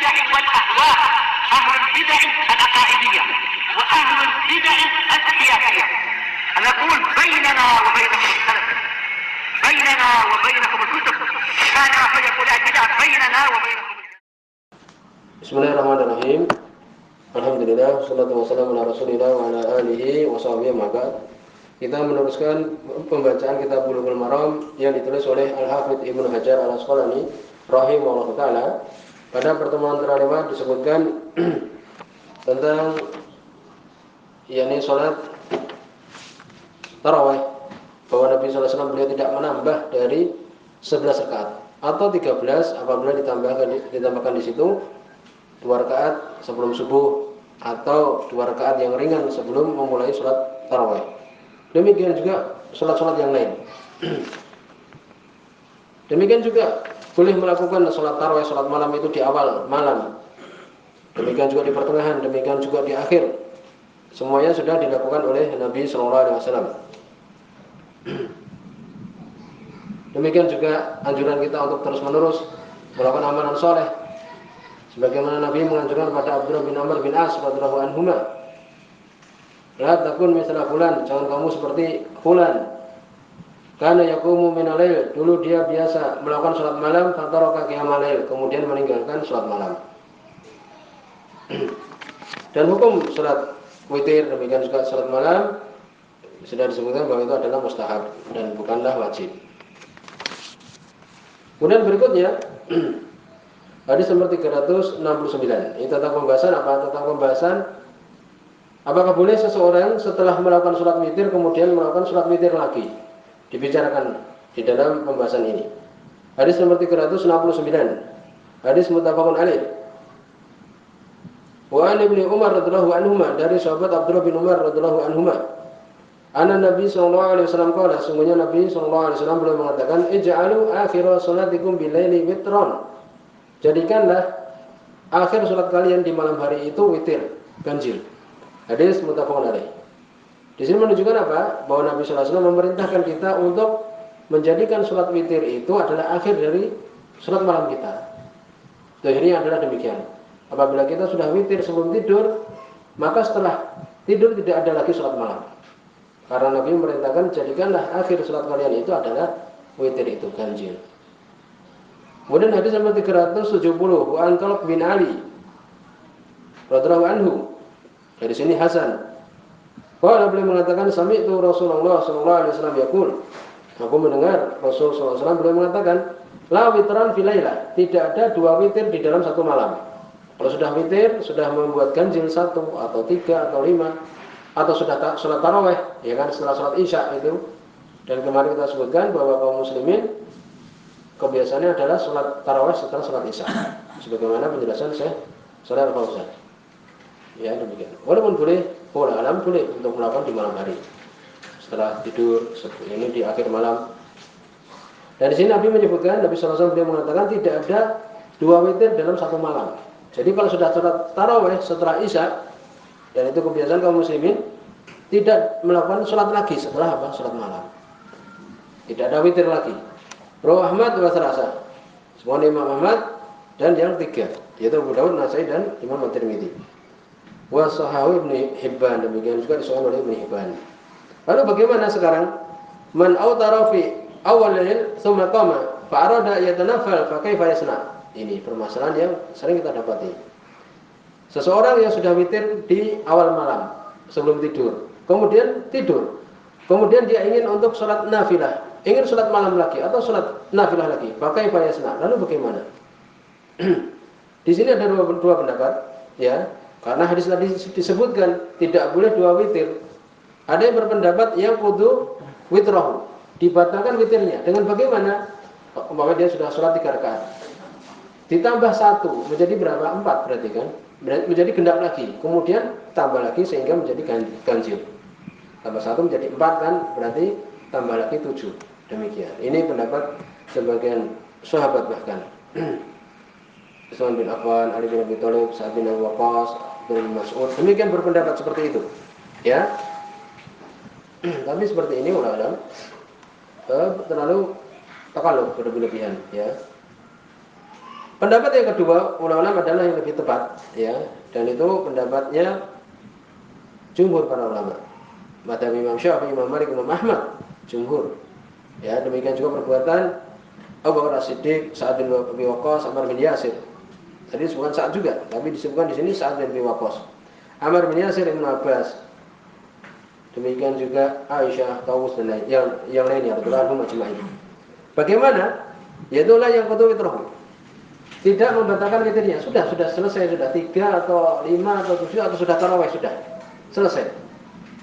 البدع والأهواء، أهل البدع العقائدية وأهل البدع السياسية. نقول بيننا وبينكم السلف، بيننا وبينكم الكتب، كان فيقول البدع بيننا وبينكم. Bismillahirrahmanirrahim. Alhamdulillah, wassalatu wassalamu ala rasulillah wa ala alihi wa sahbihi wa ba'd. Kita meneruskan pembacaan kitab Bulughul Maram yang ditulis oleh Al-Hafidz Ibnu Hajar Al-Asqalani rahimahullah ta'ala. Pada pertemuan terakhir disebutkan tentang yakni salat tarawih, bahwa Nabi sallallahu alaihi wasallam beliau tidak menambah dari 11 rakaat atau 13 apabila ditambahkan di situ 2 rakaat sebelum subuh atau 2 rakaat yang ringan sebelum memulai salat tarawih. Demikian juga salat-salat yang lain. Demikian juga boleh melakukan salat tarawih, salat malam itu di awal malam. Demikian juga di pertengahan, demikian juga di akhir. Semuanya sudah dilakukan oleh Nabi sallallahu alaihi wasallam. Demikian juga anjuran kita untuk terus-menerus melakukan amalan soleh, sebagaimana Nabi menganjurkan kepada Abdullah bin Amr bin As radhiyallahu anhuma, la takun misla fulan, jangan kamu seperti fulan, kana yaqumu minal lail, dulu dia biasa melakukan salat malam, fataraka qiyamal lail, kemudian meninggalkan salat malam. Dan hukum salat witir, demikian juga salat malam, sudah disebutkan bahwa itu adalah mustahab dan bukanlah wajib. Kemudian berikutnya hadis nomor 369. Ini tentang pembahasan apa? Tentang pembahasan apakah boleh seseorang setelah melakukan sholat witir kemudian melakukan sholat witir lagi. Dibicarakan di dalam pembahasan ini. Hadis nomor 369. Hadis muttafaqun alaih. Wa an Ibnu Umar radhiyallahu anhuma, dari sahabat Abdullah bin Umar radhiyallahu anhuma, anna Nabi sallallahu alaihi wasallam qala, sungguhnya Nabi sallallahu alaihi wasallam beliau mengatakan, ij'alu akhira salatikum bilaili witran, jadikanlah akhir salat kalian di malam hari itu witir, ganjil. Hadis muttafaqun alaih. Di sini menunjukkan apa? Bahwa Nabi sallallahu alaihi wasallam memerintahkan kita untuk menjadikan salat witir itu adalah akhir dari salat malam kita. Akhirnya adalah demikian. Apabila kita sudah witir sebelum tidur, maka setelah tidur tidak ada lagi salat malam. Karena Nabi memerintahkan jadikanlah akhir salat kalian itu adalah witir, itu ganjil. Kemudian hadis nomor 370, wa an Talq bin Ali radhiyallahu anhu, dari sini Hasan. Qala, beliau mengatakan, sami'tu Rasulullah sallallahu alaihi wasallam yaqul, aku mendengar Rasul sallallahu alaihi wasallam beliau mengatakan, la witran fi lailah, tidak ada 2 witir di dalam satu malam. Kalau sudah witir, sudah membuat ganjil 1 atau 3 atau 5, atau sudah sholat tarawih, ya kan, setelah sholat isya itu. Dan kemarin kita sebutkan bahwa kaum muslimin kebiasaannya adalah sholat tarawih setelah sholat isya, sebagaimana penjelasan Syekh Shalih Al-Fauzan. Ya, demikian. Walaupun boleh, alam boleh untuk melakukan di malam hari setelah tidur, ini di akhir malam. Dan di sini Nabi menyebutkan, Nabi SAW dia mengatakan tidak ada 2 witir dalam satu malam. Jadi kalau sudah sholat tarawih setelah isya, dan itu kebiasaan kaum muslimin, tidak melakukan sholat lagi setelah apa? Sholat malam. Tidak ada witir lagi. Rawahu Ahmad wa Tsarasa. Semua Imam Ahmad dan yang 3, yaitu Abu Daud, Nasai dan Imam At-Tirmidzi. Wa sahahu Ibnu Hibban, demikian juga disahihkan oleh Ibnu Hibban. Lalu bagaimana sekarang? Man autara fi awal lail tsumma qama fa arada yatanafal fa kaifa yasna? Ini permasalahan yang sering kita dapati. Seseorang yang sudah witir di awal malam sebelum tidur, kemudian tidur, kemudian dia ingin untuk sholat nafilah, ingin sholat malam lagi atau sholat nafilah lagi, pakai fayasna. Lalu bagaimana? Di sini ada dua pendapat, ya, karena hadis tadi disebutkan tidak boleh 2 witir. Ada yang berpendapat yang kudu witrahu, dibatalkan witirnya. Dengan bagaimana? Umpamanya dia sudah sholat 3 rakaat, ditambah 1 menjadi berapa? 4 berarti kan? Menjadi genap lagi, kemudian tambah lagi sehingga menjadi ganjil. Tambah 1 menjadi 4 kan, berarti tambah lagi 7. Demikian. Ini pendapat sebagian sahabat bahkan. Utsman bin Affan, Ali bin Abi Thalib, Sa'ad bin Abi Waqqas, bin Mas'ud, demikian berpendapat seperti itu. Ya. Tapi seperti ini ulama terlalu takalluf, berlebihan, ya. Pendapat yang kedua ulama adalah yang lebih tepat, ya, dan itu pendapatnya jumhur para ulama. Madzhab Imam Syafi'i, Imam Malik, Imam Ahmad, jumhur. Ya, demikian juga perbuatan Abu Bakar As-Siddiq, Sa'ad bin Abi Waqqas, Ammar bin Yasir. Tadi disebutkan Sa'ad juga, tapi disebutkan di sini Sa'ad bin Abi Waqqas. Ammar bin Yasir, Ibnu Abbas. Demikian juga Aisyah, Tawus dan lain yang lainnya, radhiyallahu anhum. Bagaimana? Yaitulah yang kutu witrahu. Tidak membatalkan witirnya. Sudah selesai, sudah 3 atau 5 atau 7 atau sudah tarawih, sudah selesai.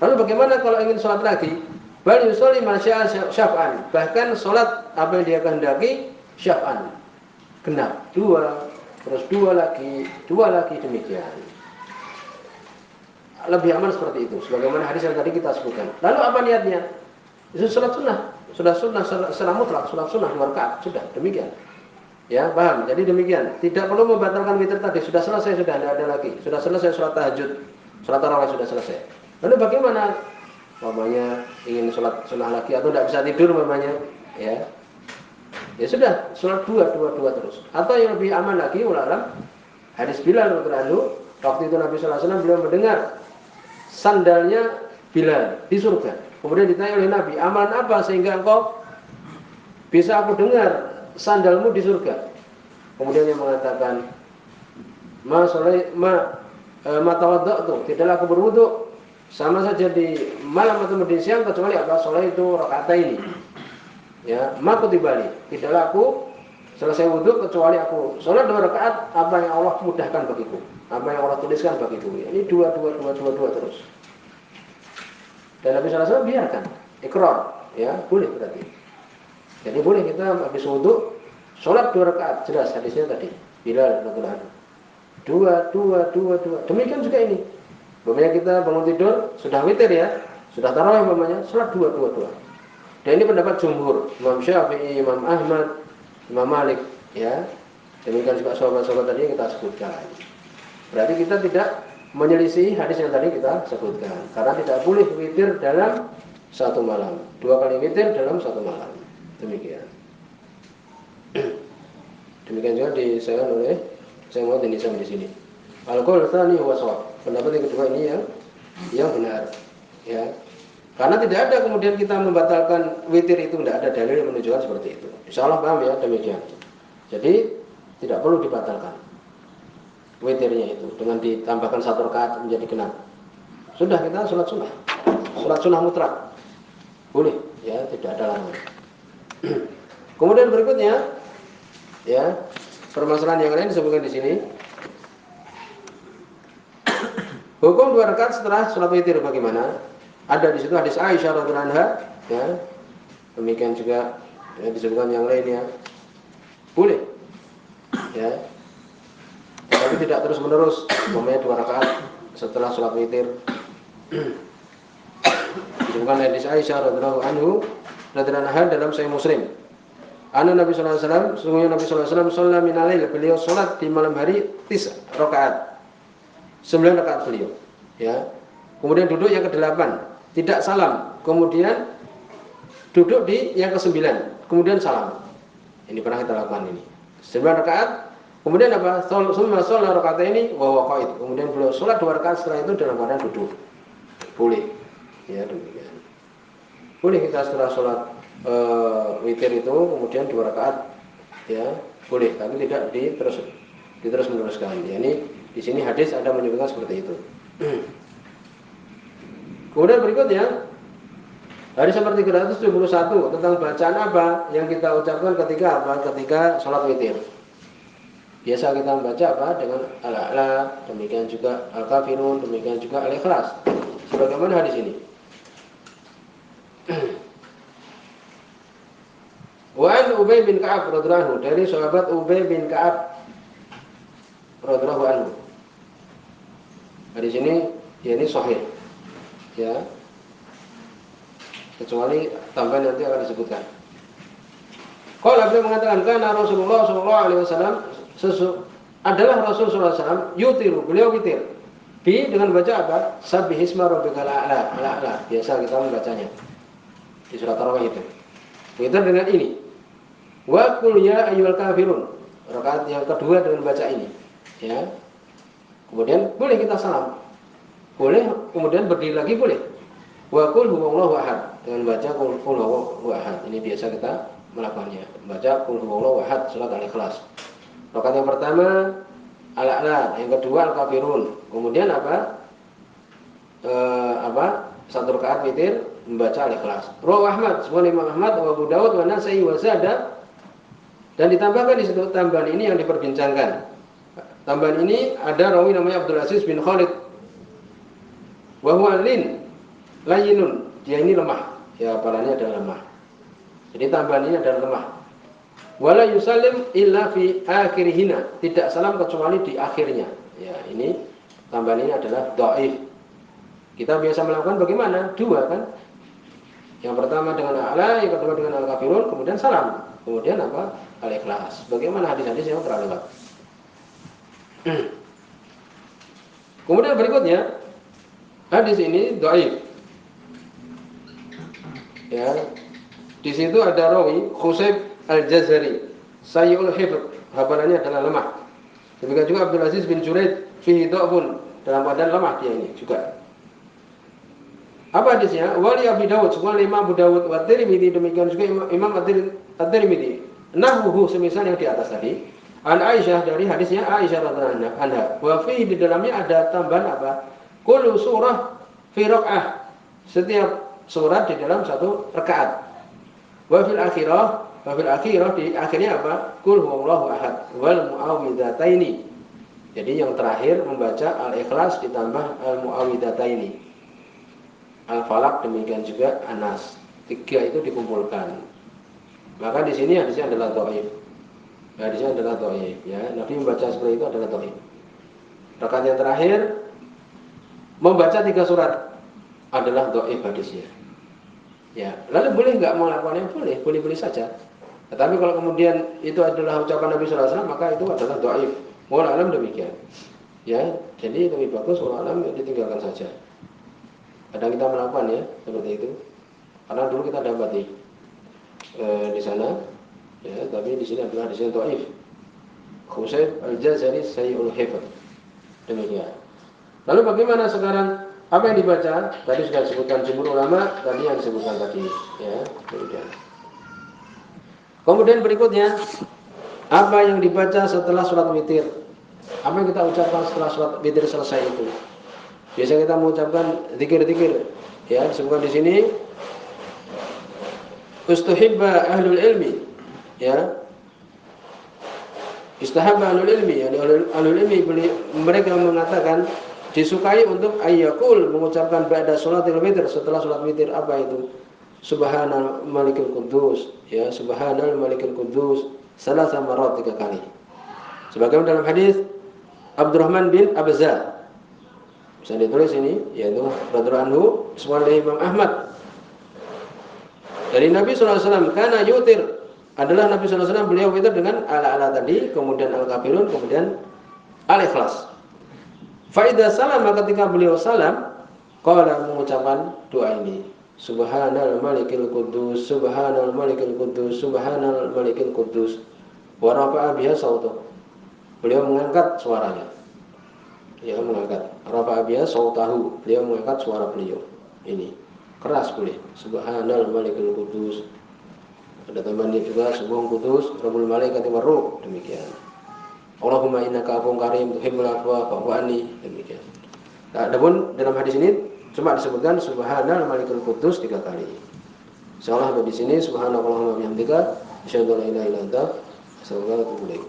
Lalu bagaimana kalau ingin sholat lagi? Bal yusolli ma syaa syaf'an. Bahkan sholat apa yang dia kehendaki syaf'an. Genap 2, terus 2 lagi demikian. Lebih aman seperti itu. Sebagaimana hadis yang tadi kita sebutkan. Lalu apa niatnya? Itu sholat sunnah. Sudah sunnah secara mutlak, sholat sunnah 2 rakaat. Sudah demikian. Ya, paham? Jadi demikian. Tidak perlu membatalkan witir tadi. Sudah selesai, sudah tidak ada lagi. Sudah selesai sholat tahajud. Sholat tarawih sudah selesai. Lalu bagaimana? Mamanya ingin sholat sunnah lagi atau tidak bisa tidur mamanya, ya. Ya sudah, sholat 2 terus. Atau yang lebih aman lagi, ulama hadis Bilal radhiyallahu anhu, waktu itu Nabi sallallahu alaihi wasallam beliau mendengar sandalnya Bilal di surga. Kemudian ditanya oleh Nabi, amalan apa sehingga engkau bisa aku dengar sandalmu di surga? Kemudian dia mengatakan, ma tawadda'tu, tidaklah aku berwudu sama saja di malam atau di siang kecuali apa? Sholat itu rakaat ini. Ya, ma kutibali, tidaklah aku selesai wudu kecuali aku sholat 2 rakaat apa yang Allah mudahkan bagiku, apa yang Allah tuliskan bagiku. Ini 2 terus. Dan Nabi sallallahu alaihi wasallam biarkan ikrar, ya, boleh berarti. Jadi boleh kita habis wudu sholat 2 rakaat, jelas hadisnya tadi. Bilal radhiyallahu anhu. 2. Demikian juga ini. Umpamanya kita bangun tidur sudah witir ya, sudah tarawih umpamanya, sholat 2. Dan ini pendapat jumhur, Imam Syafi'i, Imam Ahmad, Imam Malik, ya. Demikian juga sahabat-sahabat tadi yang kita sebutkan. Berarti kita tidak menyelisih hadis yang tadi kita sebutkan, karena tidak boleh witir dalam 1 malam, 2 kali witir dalam 1 malam. Demikian. Demikian juga disebutkan oleh saya mau di sini. Al-qaul tsani huwa shawab. Pendapat yang kedua ini yang benar, ya. Karena tidak ada kemudian kita membatalkan witir itu, tidak ada dalil yang menunjukkan seperti itu. Insyaallah paham ya, demikian. Jadi tidak perlu dibatalkan witirnya itu dengan ditambahkan 1 rakaat menjadi genap. Sudah kita sholat sunnah mutlak. Boleh, ya, tidak ada larangan. Kemudian berikutnya, ya, permasalahan yang lain disebutkan di sini. Hukum 2 rakaat setelah sholat witir bagaimana? Ada di situ hadis Aisyah radhiyallahu anha, ya. Demikian juga ya, disebutkan yang lainnya. Boleh. Ya. Tapi tidak terus-menerus, umpamanya 2 rakaat setelah sholat witir. Disebutkan hadis Aisyah radhiyallahu anha dalam Sahih Muslim. Nabi sallallahu alaihi wasallam, sesungguhnya Nabi sallallahu alaihi wasallam sholat min al-lail, beliau sholat di malam hari 9 rakaat. 9 rakaat beliau, ya. Kemudian duduk yang ke-8, tidak salam. Kemudian duduk di yang ke-9, kemudian salam. Ini pernah kita lakukan ini. 9 rakaat, kemudian apa? Summa shalla raka'ataini wa huwa qa'id. Kemudian beliau sholat 2 rakaat setelah itu dalam keadaan duduk. Boleh. Ya, demikian. Boleh kita setelah sholat witir itu kemudian 2 rakaat, ya, boleh, tapi tidak diterus meneruskan. Ya, ini di sini hadis ada menyebutkan seperti itu. Kemudian berikutnya hadis nomor 371 tentang bacaan apa yang kita ucapkan ketika sholat witir. Biasa kita membaca apa? Dengan al-a'la, demikian juga al-kafirun, demikian juga al-ikhlas. Sebagaimana hadis ini. Wa an Ubay bin Ka'ab radhiyallahu anhu, dari sahabat Ubay bin Ka'ab radhiyallahu anhu. Hadis ini ya ini sahih. Ya. Kecuali tambahan nanti akan disebutkan. Kalau beliau mengatakan karena Rasulullah sallallahu alaihi wasallam adalah Rasul sallallahu alaihi wasallam yutiru, beliau witir. Dengan baca apa? Sabbihisma rabbikal a'la. Biasa kita membacanya di surat Tarawih itu. Witir dengan ini. Wa qul ya ayyuhal kafirun. rakaat yang kedua dengan baca ini, ya. Kemudian boleh kita salam, boleh, kemudian berdiri lagi boleh. Wa qul huwallahu ahad, dengan baca qul huwallahu ahad. Ini biasa kita melakukannya, baca qul huwallahu ahad surat Al-Ikhlas. Rakaat yang pertama Al-A'la, yang kedua Al-Kafirun. Kemudian satu rakaat witir membaca Al-Ikhlas. Rawahu Ahmad, semua Imam Ahmad, wa Abu Dawud, wa Nasa'i, wa Zada. Dan ditambahkan di situ tambahan ini yang diperbincangkan. Tambahan ini ada rawi namanya Abdul Aziz bin Khalid. Wa huwa layinun, dia ini lemah. Ya, hafalannya adalah lemah. Jadi tambahan ini adalah lemah. Wala yusallim illa fi akhirihina, tidak salam kecuali di akhirnya. Ya, ini tambahan ini adalah dhaif. Kita biasa melakukan bagaimana? Dua kan? Yang pertama dengan A'la, yang kedua dengan Al-Kafirun, kemudian salam. Kemudian Al-Ikhlas. Bagaimana hadis-hadis yang telah lewat. Kemudian berikutnya, hadis ini dhaif. Ya. Di situ ada rawi Khusayb Al-Jazari, Sayyul Hifdz, hafalannya adalah lemah. Demikian juga Abdul Aziz bin Juraid fihi dha'fun, dalam keadaan lemah dia ini juga. Apa hadisnya? Wali Abi Dawud, semua Imam Abu Dawud, wa Tirmidzi, demikian juga Imam At-Tirmidzi. Nahwuhu, semisal yang di atas tadi. An Aisyah, dari hadisnya Aisyah radhiyallahu anha. Wa fihi, di dalamnya ada tambahan apa? Kullu surah fi raq'ah. Setiap surat di dalam satu rakaat. Wa fil akhirah, di akhirnya apa? Qul huwallahu ahad wal muawwidhataini. Jadi yang terakhir membaca Al-Ikhlas ditambah Al-Muawwidhataini. Al-Falaq, demikian juga An-Nas. Tiga itu dikumpulkan. Maka di sini hadisnya adalah dhaif. Hadisnya adalah dhaif, ya. Nabi membaca seperti itu adalah dhaif. Rakaat yang terakhir membaca 3 surat adalah dhaif hadisnya. Ya, lalu boleh nggak melakukannya? Boleh saja. Tetapi kalau kemudian itu adalah ucapan Nabi sallallahu alaihi wasallam, maka itu adalah dhaif. Wallahu alam demikian. Ya, jadi lebih bagus wallahu alam ditinggalkan saja. Kadang kita melakukan ya seperti itu. Karena dulu kita dapati di sana, ya, tapi di sini adalah di sini dhaif. Khusayb Al-Jazari Sayyul Hifdz. Demikian. Lalu bagaimana sekarang? Apa yang dibaca? Tadi sudah disebutkan jumhur ulama, tadi yang disebutkan tadi, ya. Kemudian berikutnya, apa yang dibaca setelah sholat witir? Apa yang kita ucapkan setelah sholat witir selesai itu? Biasa kita mengucapkan zikir-zikir, ya. Disebutkan di sini, ustuhibba ahlul ilmi, ya. Istahabba ahlul ilmi, yani ahlul ilmi mereka mengatakan disukai untuk ayyakul, mengucapkan ba'da sholatil witir, setelah sholat witir. Apa itu? Subhanal malikil kudus, ya, subhanal malikil kudus salasa marat, 3 kali. Sebagaimana dalam hadis Abdurrahman bin Abza, bisa ditulis ini, yaitu radhiyallahu anhu, semua dari Imam Ahmad. Dari Nabi sallallahu alaihi wasallam, kana yutir, adalah Nabi sallallahu alaihi wasallam beliau witir dengan Al-A'la tadi, kemudian Al-Kafirun, kemudian Al-Ikhlas. Faidah salam, ketika beliau salam, qala, mengucapkan doa ini, Subhanal malikil kudus, Subhanal malikil kudus, Subhanal malikil kudus, wa rafa'a biha sautahu. Beliau mengangkat suaranya. Ya, mengangkat. Rafa'a biha sautahu. Beliau mengangkat suara beliau. Ini keras boleh. Subhanal malikil kudus. Ada tambahannya juga, Subhan kudus, Rabbul malaikati warruh. Demikian. Allahumma innaka afuwwun karim tuhibbul afwa fa'fu anni, demikian. Nah, adapun dalam hadis ini cuma disebutkan subhanal malikul qudus 3 kali. Insyaallah di sini subhanallahumma bihamdika asyhadu an la ilaha illa anta astaghfiruka wa atubu ilaik.